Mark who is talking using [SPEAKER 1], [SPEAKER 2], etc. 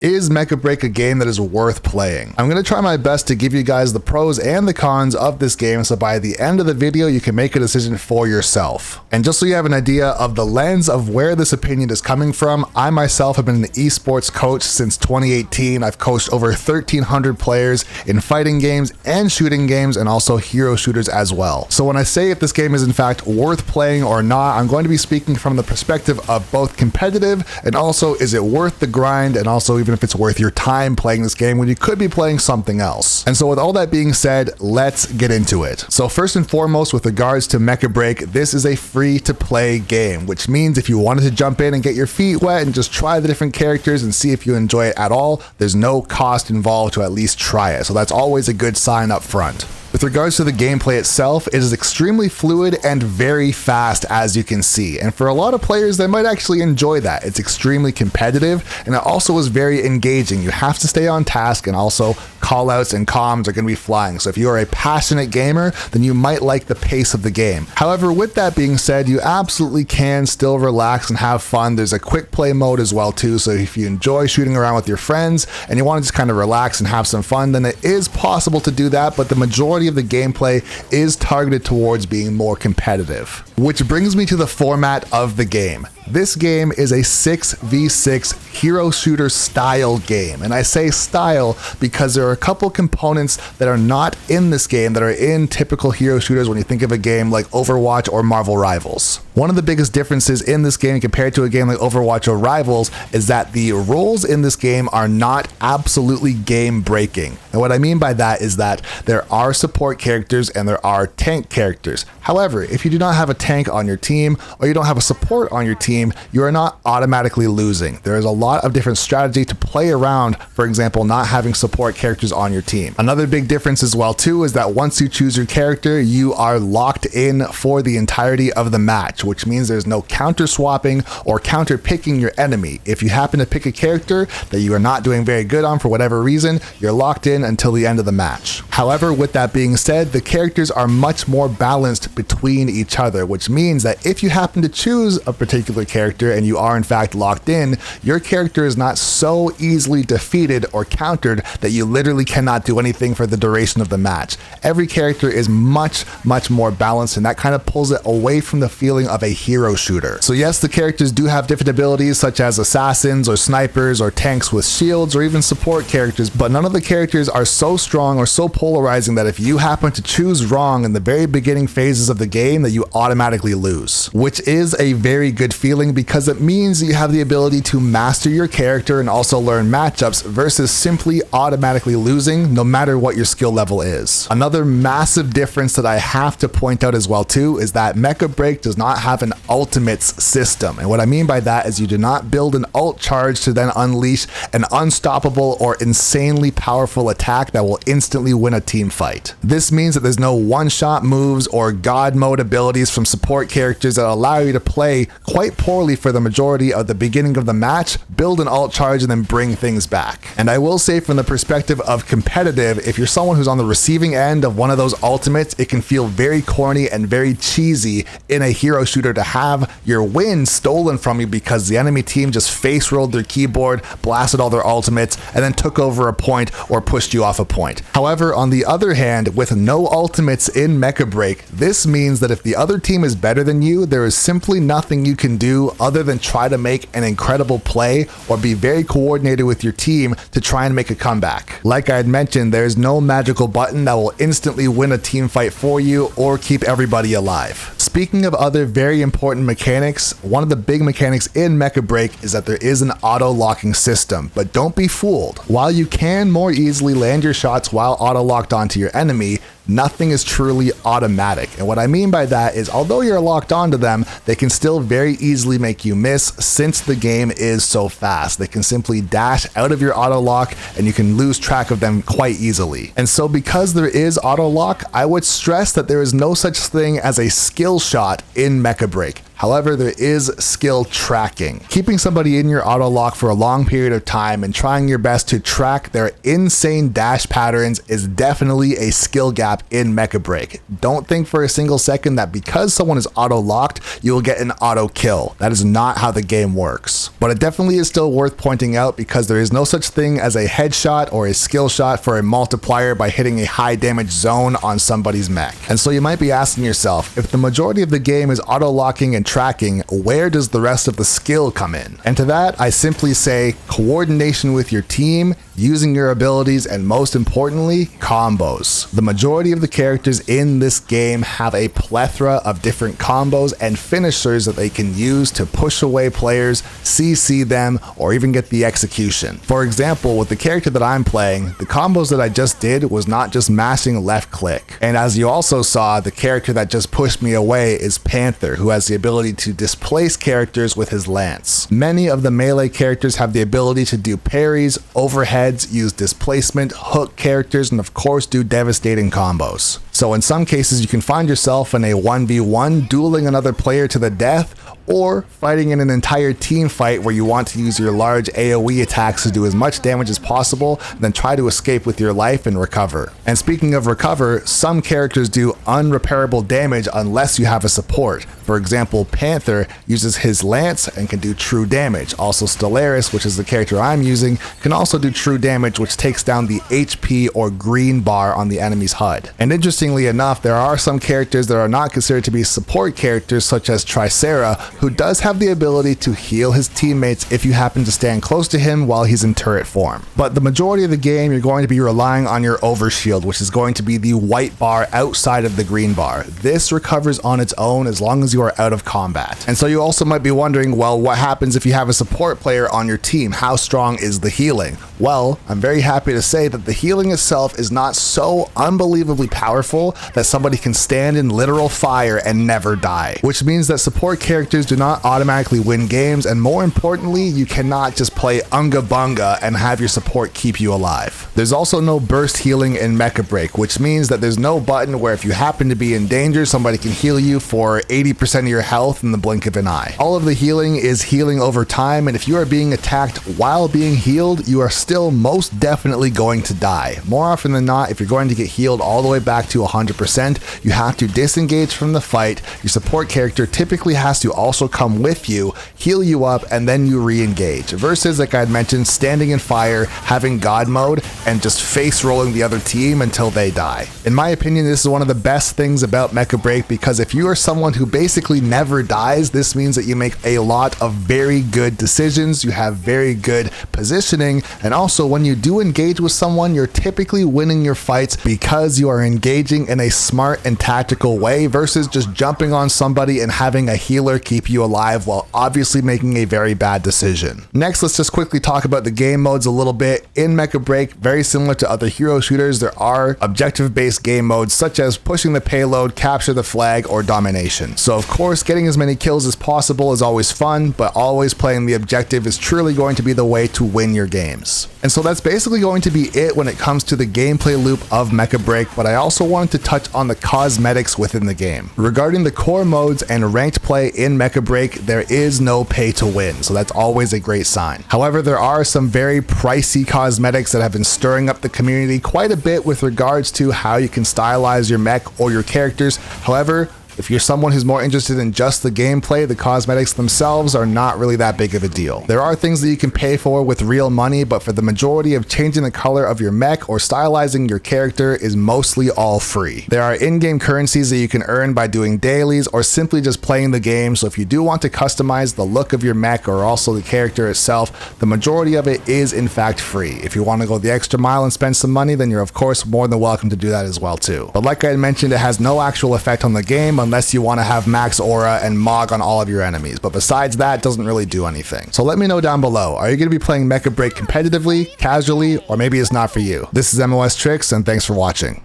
[SPEAKER 1] Is Mecha Break a game that is worth playing? I'm going to try my best to give you guys the pros and the cons of this game, so by the end of the video you can make a decision for yourself. And just so you have an idea of the lens of where this opinion is coming from, I myself have been an esports coach since 2018. I've coached over 1,300 players in fighting games and shooting games, and also hero shooters as well. So when I say if this game is in fact worth playing or not, I'm going to be speaking from the perspective of both competitive and also is it worth the grind, and also even if it's worth your time playing this game when you could be playing something else. And so with all that being said, let's get into it. So first and foremost, with regards to Mecha Break, this is a free to play game, which means if you wanted to jump in and get your feet wet and just try the different characters and see if you enjoy it at all, there's no cost involved to at least try it. So that's always a good sign up front. With regards to the gameplay itself, it is extremely fluid and very fast, as you can see. And for a lot of players, they might actually enjoy that. It's extremely competitive, and it also is very engaging. You have to stay on task, and also callouts and comms are going to be flying. So if you are a passionate gamer, then you might like the pace of the game. However, with that being said, you absolutely can still relax and have fun. There's a quick play mode as well too. So if you enjoy shooting around with your friends and you want to just kind of relax and have some fun, then it is possible to do that. But the majority of the gameplay is targeted towards being more competitive. Which brings me to the format of the game. This game is a 6v6 hero shooter style game. And I say style because there are a couple components that are not in this game that are in typical hero shooters when you think of a game like Overwatch or Marvel Rivals. One of the biggest differences in this game compared to a game like Overwatch or Rivals is that the roles in this game are not absolutely game breaking. And what I mean by that is that there are support characters and there are tank characters. However, if you do not have a tank on your team or you don't have a support on your team, you are not automatically losing. There is a lot of different strategy to play around, for example, not having support characters on your team. Another big difference as well too is that once you choose your character, you are locked in for the entirety of the match, which means there's no counter swapping or counter picking your enemy. If you happen to pick a character that you are not doing very good on for whatever reason, you're locked in until the end of the match. However, with that being said, the characters are much more balanced between each other, which means that if you happen to choose a particular character and you are in fact locked in, your character is not so easily defeated or countered that you literally cannot do anything for the duration of the match. Every character is much more balanced, and that kind of pulls it away from the feeling of a hero shooter. So yes, the characters do have different abilities such as assassins or snipers or tanks with shields or even support characters, but none of the characters are so strong or so polarizing that if you happen to choose wrong in the very beginning phases of the game that you automatically lose, which is a very good feeling because it means you have the ability to master your character and also learn matchups versus simply automatically losing no matter what your skill level is. Another massive difference that I have to point out as well too is that Mecha Break does not have an ultimates system. And what I mean by that is you do not build an ult charge to then unleash an unstoppable or insanely powerful attack that will instantly win a team fight. This means that there's no one-shot moves or god mode abilities from support characters that allow you to play quite poorly for the majority of the beginning of the match, build an ult charge, and then bring things back. And I will say, from the perspective of competitive, if you're someone who's on the receiving end of one of those ultimates, it can feel very corny and very cheesy in a hero shooter to have your win stolen from you because the enemy team just face rolled their keyboard, blasted all their ultimates, and then took over a point or pushed you off a point. However, on the other hand, with no ultimates in Mecha Break, this means that if the other team is better than you, there is simply nothing you can do other than try to make an incredible play or be very coordinated with your team to try and make a comeback. Like I had mentioned, there's no magical button that will instantly win a team fight for you or keep everybody alive. Speaking of other very important mechanics, one of the big mechanics in Mecha Break is that there is an auto-locking system, but don't be fooled. While you can more easily land your shots while auto-locked onto your enemy, nothing is truly automatic. And what I mean by that is, although you're locked onto them, they can still very easily make you miss since the game is so fast. They can simply dash out of your auto lock and you can lose track of them quite easily. And so because there is auto lock, I would stress that there is no such thing as a skill shot in Mecha Break. However, there is skill tracking. Keeping somebody in your auto lock for a long period of time and trying your best to track their insane dash patterns is definitely a skill gap in Mecha Break. Don't think for a single second that because someone is auto locked, you will get an auto kill. That is not how the game works. But it definitely is still worth pointing out because there is no such thing as a headshot or a skill shot for a multiplier by hitting a high damage zone on somebody's mech. And so you might be asking yourself, if the majority of the game is auto locking and tracking, where does the rest of the skill come in? And to that, I simply say coordination with your team, using your abilities, and most importantly, combos. The majority of the characters in this game have a plethora of different combos and finishers that they can use to push away players, CC them, or even get the execution. For example, with the character that I'm playing, the combos that I just did was not just mashing left click. And as you also saw, the character that just pushed me away is Panther, who has the ability to displace characters with his lance. Many of the melee characters have the ability to do parries, overheads, use displacement, hook characters, and of course do devastating combos. So in some cases you can find yourself in a 1v1 dueling another player to the death, or fighting in an entire team fight where you want to use your large AoE attacks to do as much damage as possible, then try to escape with your life and recover. And speaking of recover, some characters do unrepairable damage unless you have a support. For example, Panther uses his lance and can do true damage. Also Stellaris, which is the character I'm using, can also do true damage, which takes down the HP or green bar on the enemy's HUD. And interestingly enough, there are some characters that are not considered to be support characters, such as Tricera, who does have the ability to heal his teammates if you happen to stand close to him while he's in turret form. But the majority of the game, you're going to be relying on your overshield, which is going to be the white bar outside of the green bar. This recovers on its own as long as you are out of combat. And so you also might be wondering, well, what happens if you have a support player on your team? How strong is the healing? Well, I'm very happy to say that the healing itself is not so unbelievably powerful that somebody can stand in literal fire and never die, which means that support characters do not automatically win games, and more importantly, you cannot just play Unga Bunga and have your support keep you alive. There's also no burst healing in Mecha Break, which means that there's no button where if you happen to be in danger, somebody can heal you for 80% of your health in the blink of an eye. All of the healing is healing over time, and if you are being attacked while being healed, you are still most definitely going to die. More often than not, if you're going to get healed all the way back to 100%, you have to disengage from the fight. Your support character typically has to also come with you, heal you up, and then you re-engage. Versus, like I'd mentioned, standing in fire, having God mode, and just face rolling the other team until they die. In my opinion, this is one of the best things about Mecha Break, because if you are someone who basically never dies, this means that you make a lot of very good decisions, you have very good positioning, and also when you do engage with someone, you're typically winning your fights because you are engaging in a smart and tactical way versus just jumping on somebody and having a healer keep you alive while obviously making a very bad decision. Next, let's just quickly talk about the game modes a little bit. In Mecha Break, very similar to other hero shooters, there are objective-based game modes such as pushing the payload, capture the flag, or domination. So of course, getting as many kills as possible is always fun, but always playing the objective is truly going to be the way to win your games. And so that's basically going to be it when it comes to the gameplay loop of Mecha Break, but I also wanted to touch on the cosmetics within the game. Regarding the core modes and ranked play in Mecha Break, there is no pay to win, so that's always a great sign. However, there are some very pricey cosmetics that have been stirring up the community quite a bit with regards to how you can stylize your mech or your characters. However, if you're someone who's more interested in just the gameplay, the cosmetics themselves are not really that big of a deal. There are things that you can pay for with real money, but for the majority of changing the color of your mech or stylizing your character is mostly all free. There are in-game currencies that you can earn by doing dailies or simply just playing the game, so if you do want to customize the look of your mech or also the character itself, the majority of it is in fact free. If you want to go the extra mile and spend some money, then you're of course more than welcome to do that as well too. But like I mentioned, it has no actual effect on the game unless you want to have max aura and Mog on all of your enemies, but besides that, it doesn't really do anything. So let me know down below, are you going to be playing Mecha Break competitively, casually, or maybe it's not for you? This is MOS Tricks, and thanks for watching.